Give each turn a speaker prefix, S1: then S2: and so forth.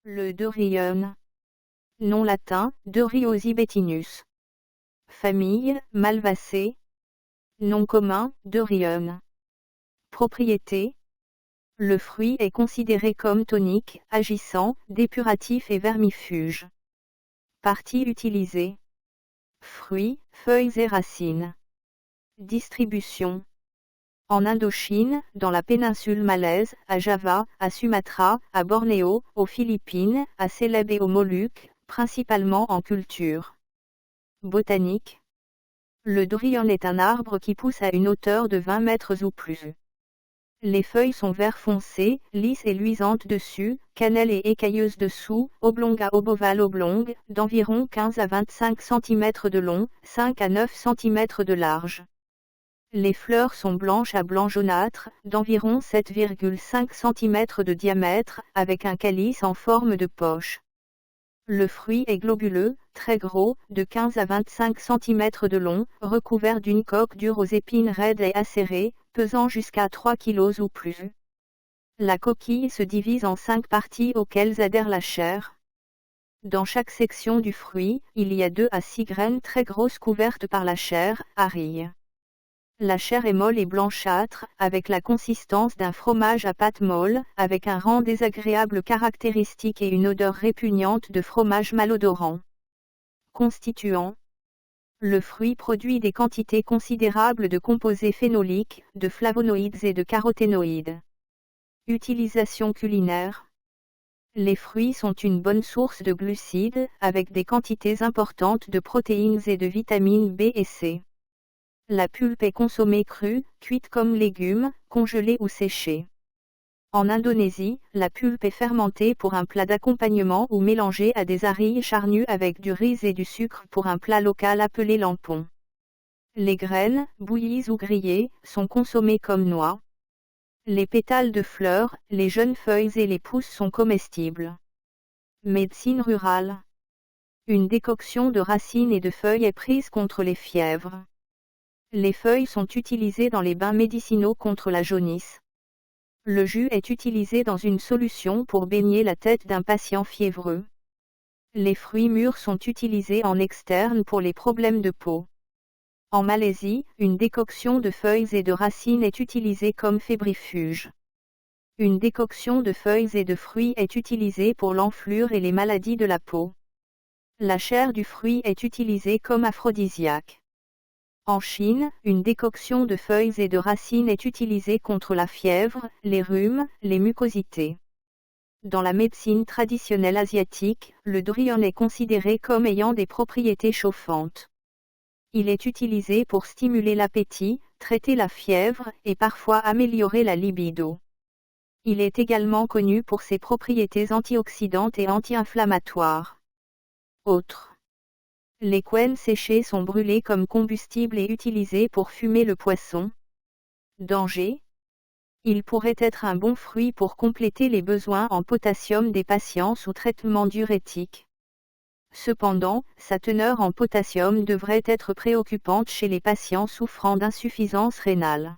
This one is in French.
S1: Le Dorium. Nom latin, Doriosibettinus. Famille, Malvaceae. Nom commun, Dorium. Propriété. Le fruit est considéré comme tonique, agissant, dépuratif et vermifuge. Parties utilisées. Fruits, feuilles et racines. Distribution. En Indochine, dans la péninsule malaise, à Java, à Sumatra, à Bornéo, aux Philippines, à Célèbes et aux Moluques, principalement en culture. Botanique. Le dorian est un arbre qui pousse à une hauteur de 20 mètres ou plus. Les feuilles sont vert foncé, lisses et luisantes dessus, cannelle et écailleuses dessous, oblongues à obovales oblongues, d'environ 15 à 25 cm de long, 5 à 9 cm de large. Les fleurs sont blanches à blanc jaunâtre, d'environ 7,5 cm de diamètre, avec un calice en forme de poche. Le fruit est globuleux, très gros, de 15 à 25 cm de long, recouvert d'une coque dure aux épines raides et acérées, pesant jusqu'à 3 kg ou plus. La coquille se divise en 5 parties auxquelles adhère la chair. Dans chaque section du fruit, il y a 2 à 6 graines très grosses couvertes par la chair, arille. La chair est molle et blanchâtre, avec la consistance d'un fromage à pâte molle, avec un rang désagréable caractéristique et une odeur répugnante de fromage malodorant. Constituants. Le fruit produit des quantités considérables de composés phénoliques, de flavonoïdes et de caroténoïdes. Utilisation culinaire. Les fruits sont une bonne source de glucides, avec des quantités importantes de protéines et de vitamines B et C. La pulpe est consommée crue, cuite comme légume, congelée ou séchée. En Indonésie, la pulpe est fermentée pour un plat d'accompagnement ou mélangée à des arilles charnues avec du riz et du sucre pour un plat local appelé lampon. Les graines, bouillies ou grillées, sont consommées comme noix. Les pétales de fleurs, les jeunes feuilles et les pousses sont comestibles. Médecine rurale. Une décoction de racines et de feuilles est prise contre les fièvres. Les feuilles sont utilisées dans les bains médicinaux contre la jaunisse. Le jus est utilisé dans une solution pour baigner la tête d'un patient fiévreux. Les fruits mûrs sont utilisés en externe pour les problèmes de peau. En Malaisie, une décoction de feuilles et de racines est utilisée comme fébrifuge. Une décoction de feuilles et de fruits est utilisée pour l'enflure et les maladies de la peau. La chair du fruit est utilisée comme aphrodisiaque. En Chine, une décoction de feuilles et de racines est utilisée contre la fièvre, les rhumes, les mucosités. Dans la médecine traditionnelle asiatique, le dorian est considéré comme ayant des propriétés chauffantes. Il est utilisé pour stimuler l'appétit, traiter la fièvre et parfois améliorer la libido. Il est également connu pour ses propriétés antioxydantes et anti-inflammatoires. Autres. Les couennes séchées sont brûlées comme combustible et utilisées pour fumer le poisson. Danger. Il pourrait être un bon fruit pour compléter les besoins en potassium des patients sous traitement diurétique. Cependant, sa teneur en potassium devrait être préoccupante chez les patients souffrant d'insuffisance rénale.